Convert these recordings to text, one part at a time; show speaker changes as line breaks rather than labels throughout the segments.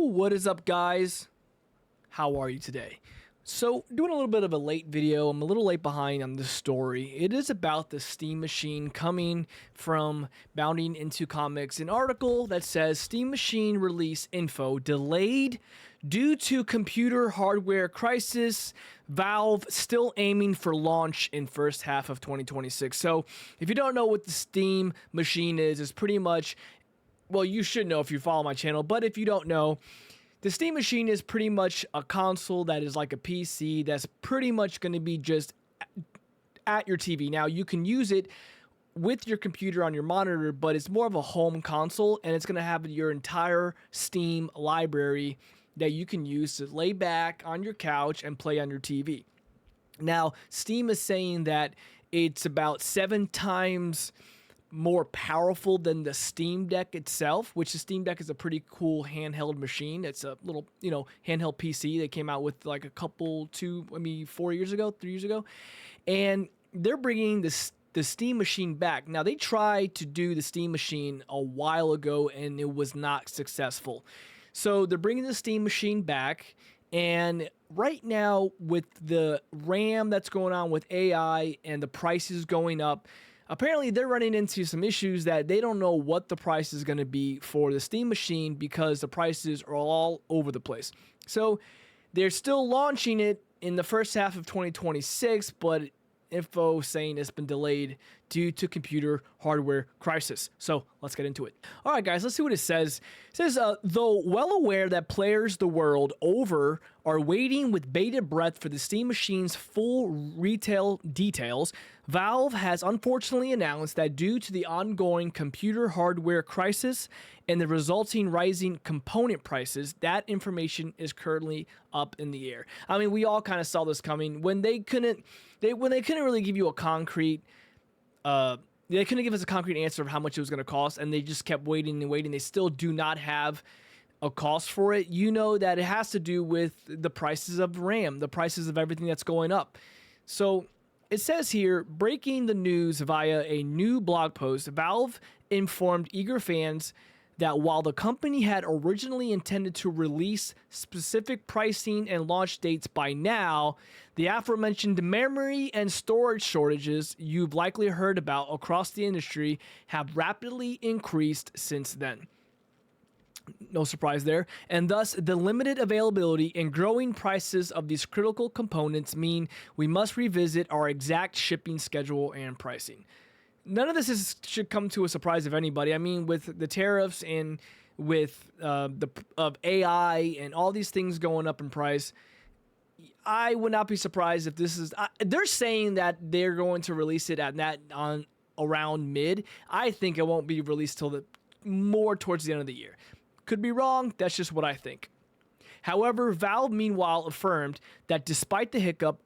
What is up, guys? How are you today? So, doing a little bit of a late video. I'm a little late behind on this story. It is about the Steam Machine coming from Bounding Into Comics. An article that says Steam Machine release info delayed due to computer hardware crisis. Valve still aiming for launch in first half of 2026. So, if you don't know what the Steam Machine is, it's pretty much, well, you should know if you follow my channel, but if you don't know, the Steam Machine is pretty much a console that is like a PC that's pretty much going to be just at your TV. Now, you can use it with your computer on your monitor, but it's more of a home console, and it's going to have your entire Steam library that you can use to lay back on your couch and play on your TV. Now, Steam is saying that it's about 7 times more powerful than the Steam Deck itself, which the Steam Deck is a pretty cool handheld machine. It's a little, handheld PC they came out with like 4 years ago, 3 years ago. And they're bringing the Steam Machine back. Now, they tried to do the Steam Machine a while ago and it was not successful. So they're bringing the Steam Machine back. And right now, with the RAM that's going on with AI and the prices going up, apparently they're running into some issues that they don't know what the price is going to be for the Steam Machine because the prices are all over the place. So they're still launching it in the first half of 2026, but info saying it's been delayed due to computer hardware crisis. So let's get into it. All right, guys, let's see what it says. It says, though well aware that players the world over are waiting with bated breath for the Steam Machine's full retail details, Valve has unfortunately announced that due to the ongoing computer hardware crisis and the resulting rising component prices, that information is currently up in the air. I mean, we all kind of saw this coming when they couldn't really give you a concrete they couldn't give us a concrete answer of how much it was going to cost, and they just kept waiting and waiting. They still do not have a cost for it. You know that it has to do with the prices of RAM, the prices of everything that's going up. So it says here, breaking the news via a new blog post, Valve informed eager fans that while the company had originally intended to release specific pricing and launch dates by now, the aforementioned memory and storage shortages you've likely heard about across the industry have rapidly increased since then. No surprise there. And thus, the limited availability and growing prices of these critical components mean we must revisit our exact shipping schedule and pricing. None of this should come to a surprise of anybody. I mean, with the tariffs and with AI and all these things going up in price, I would not be surprised if this is. They're saying that they're going to release it on around mid. I think it won't be released till more towards the end of the year. Could be wrong. That's just what I think. However, Valve meanwhile affirmed that despite the hiccup,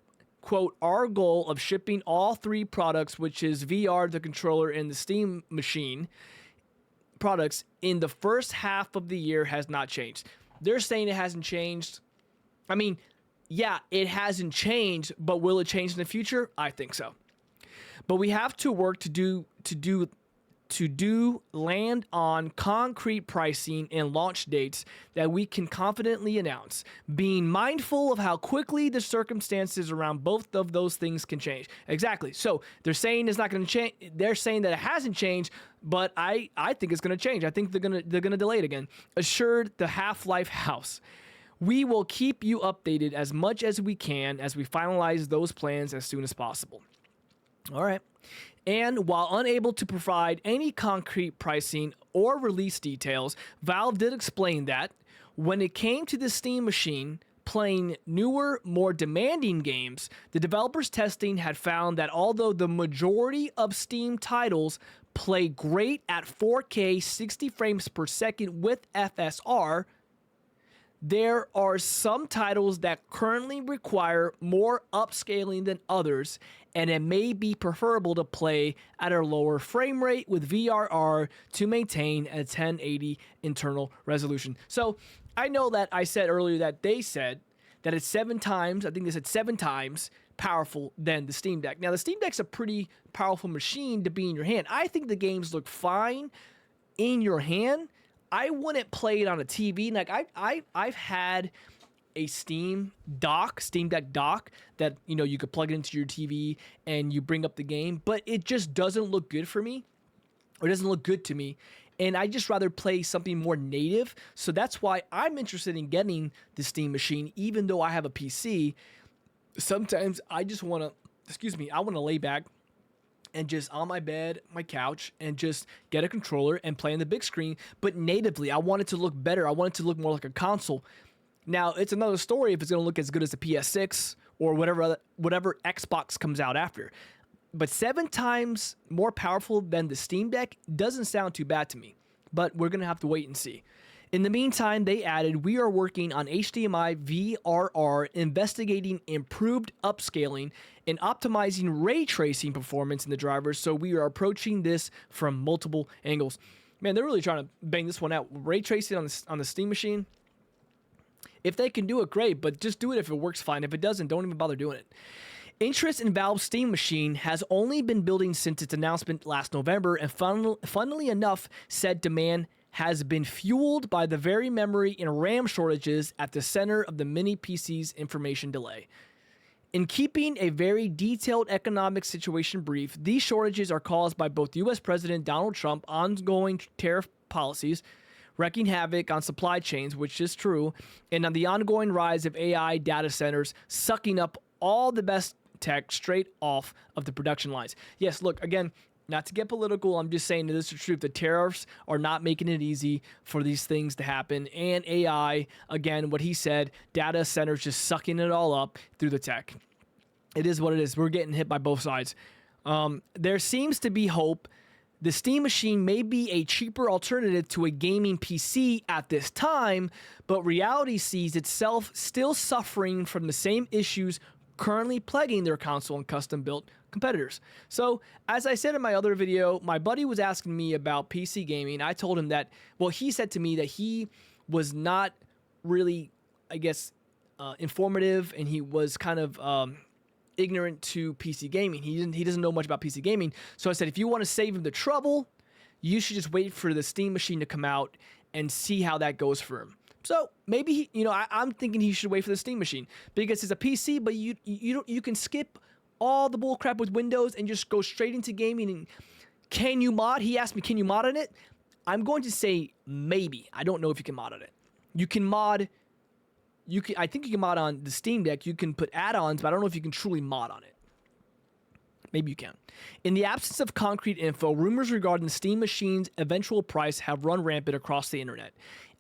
quote, our goal of shipping all 3 products, which is VR, the controller, and the Steam Machine products in the first half of the year has not changed. They're saying it hasn't changed. I mean, yeah, it hasn't changed, but will it change in the future? I think so. But we have to work to land on concrete pricing and launch dates that we can confidently announce, being mindful of how quickly the circumstances around both of those things can change. Exactly. So they're saying it's not going to change. They're saying that it hasn't changed, but I think it's going to change. I think they're going to delay it again. Assured the Half-Life House. We will keep you updated as much as we can as we finalize those plans as soon as possible. All right. And while unable to provide any concrete pricing or release details, Valve did explain that when it came to the Steam Machine playing newer, more demanding games, the developers' testing had found that although the majority of Steam titles play great at 4K 60 frames per second with FSR, there are some titles that currently require more upscaling than others, and it may be preferable to play at a lower frame rate with VRR to maintain a 1080 internal resolution. So I know that I said earlier that they said that it's 7 times, I think they said 7 times powerful than the Steam Deck. Now, the Steam Deck's a pretty powerful machine to be in your hand. I think the games look fine in your hand. I wouldn't play it on a TV. Like I've had a Steam Deck dock that, you know, you could plug it into your TV and you bring up the game, but it just doesn't look good for me, or it doesn't look good to me. And I just rather play something more native. So that's why I'm interested in getting the Steam Machine, even though I have a PC. Sometimes I just want to, I want to lay back and just on my bed, my couch, and just get a controller and play on the big screen, but natively. I want it to look better. I want it to look more like a console. Now, it's another story if it's going to look as good as the PS6 or whatever Xbox comes out after. But 7 times more powerful than the Steam Deck doesn't sound too bad to me. But we're going to have to wait and see. In the meantime, they added, we are working on HDMI VRR, investigating improved upscaling and optimizing ray tracing performance in the drivers. So we are approaching this from multiple angles. Man, they're really trying to bang this one out. Ray tracing on the Steam Machine. If they can do it, great, but just do it if it works fine. If it doesn't, don't even bother doing it. Interest in Valve's Steam Machine has only been building since its announcement last November, and funnily enough, said demand has been fueled by the very memory and RAM shortages at the center of the mini PC's information delay. In keeping a very detailed economic situation brief, these shortages are caused by both U.S. President Donald Trump's ongoing tariff policies, wreaking havoc on supply chains, which is true, and on the ongoing rise of AI data centers, sucking up all the best tech straight off of the production lines. Yes, look, again, not to get political, I'm just saying that this is the truth. The tariffs are not making it easy for these things to happen. And AI, again, what he said, data centers just sucking it all up through the tech. It is what it is. We're getting hit by both sides. There seems to be hope. The Steam Machine may be a cheaper alternative to a gaming PC at this time, but reality sees itself still suffering from the same issues currently plaguing their console and custom-built competitors. So, as I said in my other video, my buddy was asking me about PC gaming. I told him that, well, he said to me that he was not really, I guess, informative, and he was kind of ignorant to PC gaming. He doesn't know much about PC gaming. So I said, if you want to save him the trouble, you should just wait for the Steam Machine to come out and see how that goes for him. So maybe I'm thinking he should wait for the Steam Machine because it's a PC, but you can skip all the bull crap with Windows and just go straight into gaming. And can you mod? He asked me, can you mod on it? I'm going to say maybe. I don't know if you can mod on it. You can mod. I think you can mod on the Steam Deck. You can put add-ons, but I don't know if you can truly mod on it. Maybe you can. In the absence of concrete info, rumors regarding the Steam Machine's eventual price have run rampant across the internet.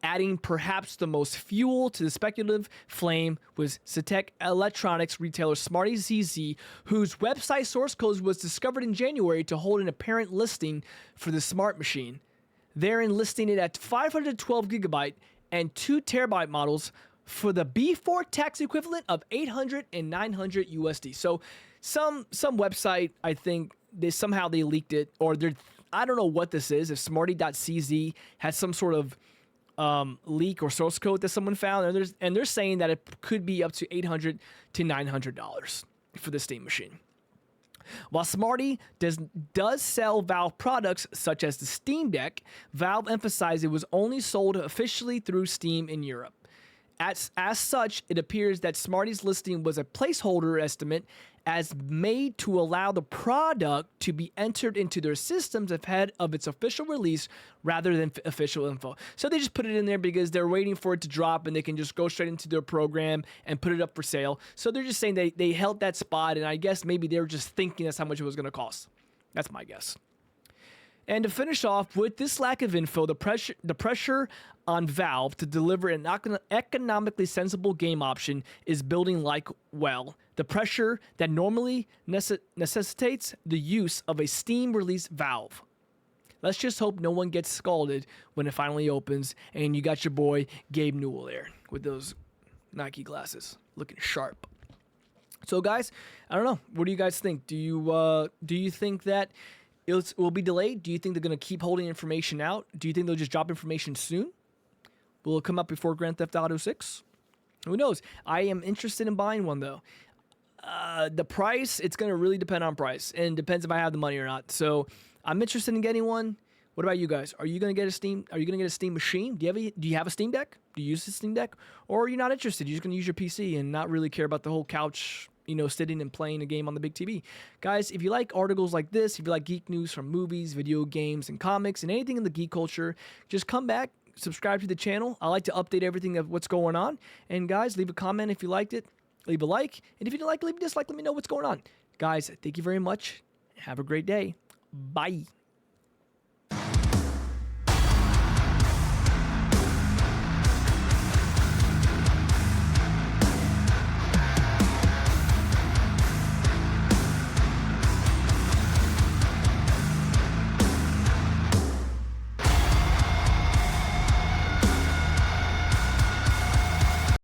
Adding perhaps the most fuel to the speculative flame was Satek Electronics retailer SmartyZZ, whose website source code was discovered in January to hold an apparent listing for the Smart Machine. Therein listing it at 512 gigabyte and 2 terabyte models for the B4 tax equivalent of $800 and $900 USD. So some website, I think they leaked it, or I don't know what this is. If Smarty.cz has some sort of leak or source code that someone found, and they're saying that it could be up to $800 to $900 for the Steam Machine. While Smarty does sell Valve products such as the Steam Deck, Valve emphasized it was only sold officially through Steam in Europe. As such, it appears that Smarty's listing was a placeholder estimate as made to allow the product to be entered into their systems ahead of its official release rather than official info. So they just put it in there because they're waiting for it to drop and they can just go straight into their program and put it up for sale. So they're just saying they held that spot, and I guess maybe they were just thinking that's how much it was going to cost. That's my guess. And to finish off, with this lack of info, the pressure on Valve to deliver an economically sensible game option is building like well. The pressure that normally necessitates the use of a Steam release Valve. Let's just hope no one gets scalded when it finally opens and you got your boy Gabe Newell there with those Nike glasses looking sharp. So guys, I don't know. What do you guys think? Do you think that it will be delayed? Do you think they're going to keep holding information out? Do you think they'll just drop information soon? Will it come up before Grand Theft Auto 6? Who knows? I am interested in buying one, though. The price, it's going to really depend on price, and depends if I have the money or not. So I'm interested in getting one. What about you guys? Are you gonna get a Steam? Are you gonna get a Steam machine? Do you have a Steam Deck? Do you use the Steam Deck, or are you not interested? You're just gonna use your PC and not really care about the whole couch, sitting and playing a game on the big TV. Guys, if you like articles like this, if you like geek news from movies, video games, and comics, and anything in the geek culture, just come back, subscribe to the channel. I like to update everything of what's going on. And guys, leave a comment if you liked it. Leave a like. And if you didn't like, leave a dislike. Let me know what's going on. Guys, thank you very much. Have a great day. Bye.